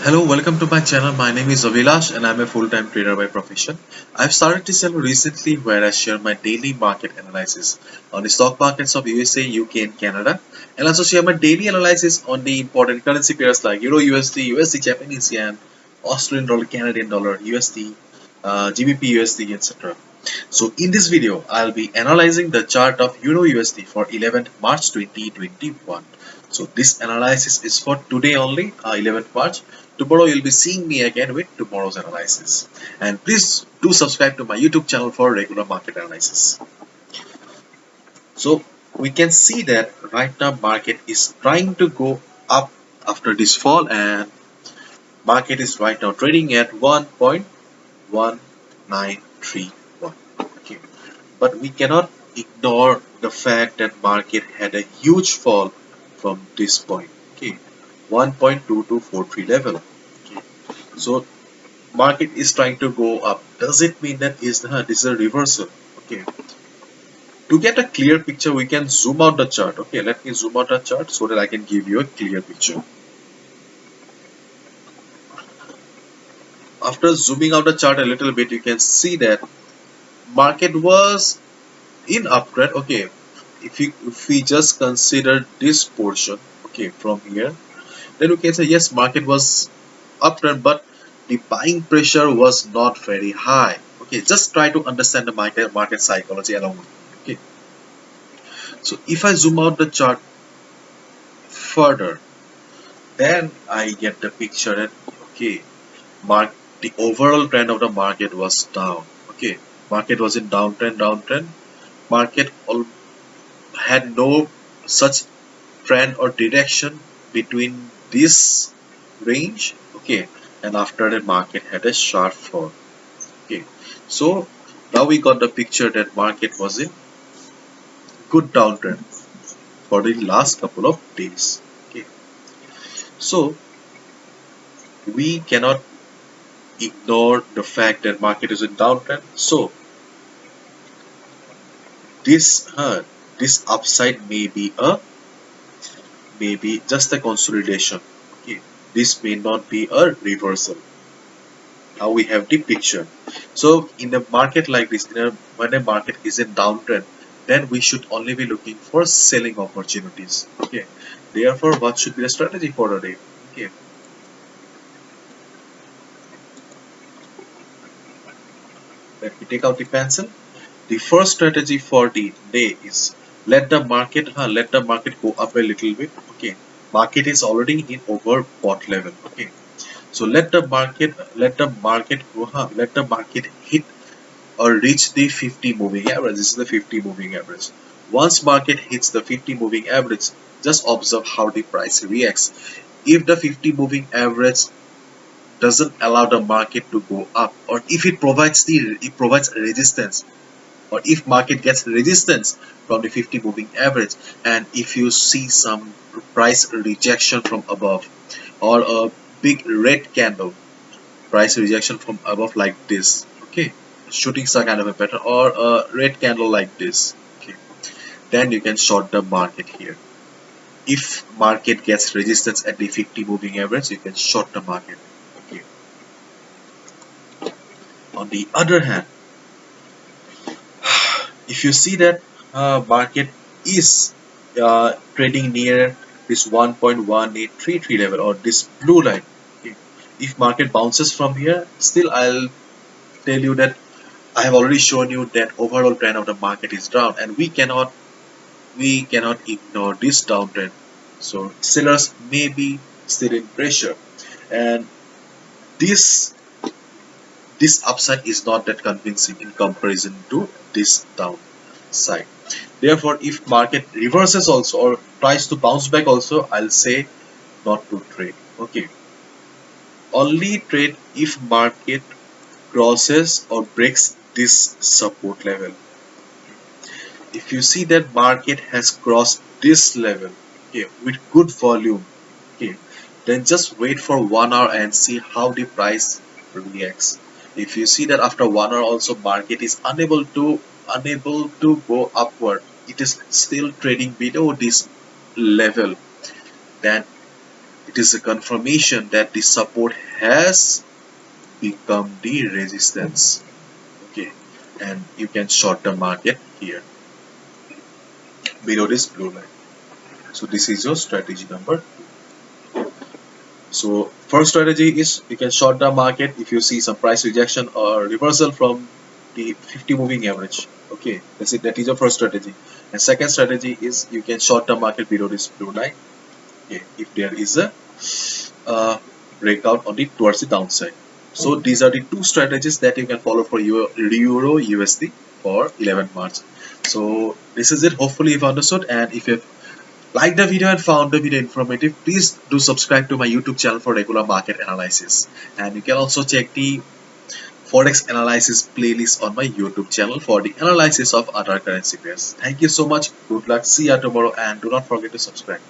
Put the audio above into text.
Hello, welcome to my channel. My name is Avilash and I'm a full-time trader by profession. I've started this channel recently where I share my daily market analysis on the stock markets of USA, UK and Canada, and also share my daily analysis on the important currency pairs like Euro USD, USD Japanese Yen, Australian dollar, Canadian dollar, USD, GBP USD, etc. So in this video, I'll be analyzing the chart of Euro USD for 11th March 2021. So this analysis is for today only, 11th March. Tomorrow you'll be seeing me again with tomorrow's analysis. And please do subscribe to my YouTube channel for regular market analysis. So we can see that right now market is trying to go up after this fall, and market is right now trading at 1.1931. Okay. But we cannot ignore the fact that market had a huge fall from this point. Okay. 1.2243 level. Okay. So market is trying to go up. Does it mean that this is a reversal? Okay. To get a clear picture, we can zoom out the chart. Okay, let me zoom out the chart so that I can give you a clear picture. After zooming out the chart a little bit, you can see that market was in uptrend. Okay, if we just consider this portion, okay, from here, then we can say yes, market was uptrend, but the buying pressure was not very high. Okay, just try to understand the market psychology along with me. Okay, so if I zoom out the chart further, then I get the picture that okay, the overall trend of the market was down. Okay, market was in downtrend. Market had no such trend or direction between this range. Okay, and after that market had a sharp fall. Okay, so now we got the picture that market was in good downtrend for the last couple of days. Okay, so we cannot ignore the fact that market is in downtrend. So this upside may be just a consolidation. Okay, this may not be a reversal. Now we have the picture. So in a market like this, when a market is in downtrend, then we should only be looking for selling opportunities. Okay, therefore what should be the strategy for the day? Okay, let me take out the pencil. The first strategy for the day is let the market go up a little bit. Okay, market is already in overbought level. Okay, so let the market hit or reach the 50 moving average. This is the 50 moving average. Once market hits the 50 moving average, just observe how the price reacts. If the 50 moving average doesn't allow the market to go up, or if it provides resistance, or if market gets resistance from the 50 moving average, and if you see some price rejection from above, or a big red candle price rejection from above like this, okay, shooting star kind of a pattern, or a red candle like this, okay, then you can short the market here. If market gets resistance at the 50 moving average, you can short the market. Okay, on the other hand, if you see that market is trading near this 1.1833 level, or this blue line, okay, if market bounces from here, still I'll tell you that I have already shown you that overall trend of the market is down, and we cannot ignore this downtrend. So sellers may be still in pressure, and this this upside is not that convincing in comparison to this downside. Therefore, if market reverses also or tries to bounce back also, I'll say not to trade. Okay, only trade if market crosses or breaks this support level. If you see that market has crossed this level, okay, with good volume, okay, then just wait for 1 hour and see how the price reacts. If you see that after 1 hour also market is unable to go upward, it is still trading below this level, then it is a confirmation that the support has become the resistance. Okay, and you can short the market here below this blue line. So this is your strategy number. So first strategy is you can short the market if you see some price rejection or reversal from the 50 moving average. Okay, that's it. That is your first strategy. And second strategy is you can short the market below this blue line. Okay, if there is a breakout on the towards the downside. So these are the two strategies that you can follow for your Euro USD for 11 March. So this is it. Hopefully you've understood, and if you've liked the video and found the video informative, please do subscribe to my YouTube channel for regular market analysis. And you can also check the Forex analysis playlist on my YouTube channel for the analysis of other currency pairs. Thank you so much. Good luck. See you tomorrow, and do not forget to subscribe.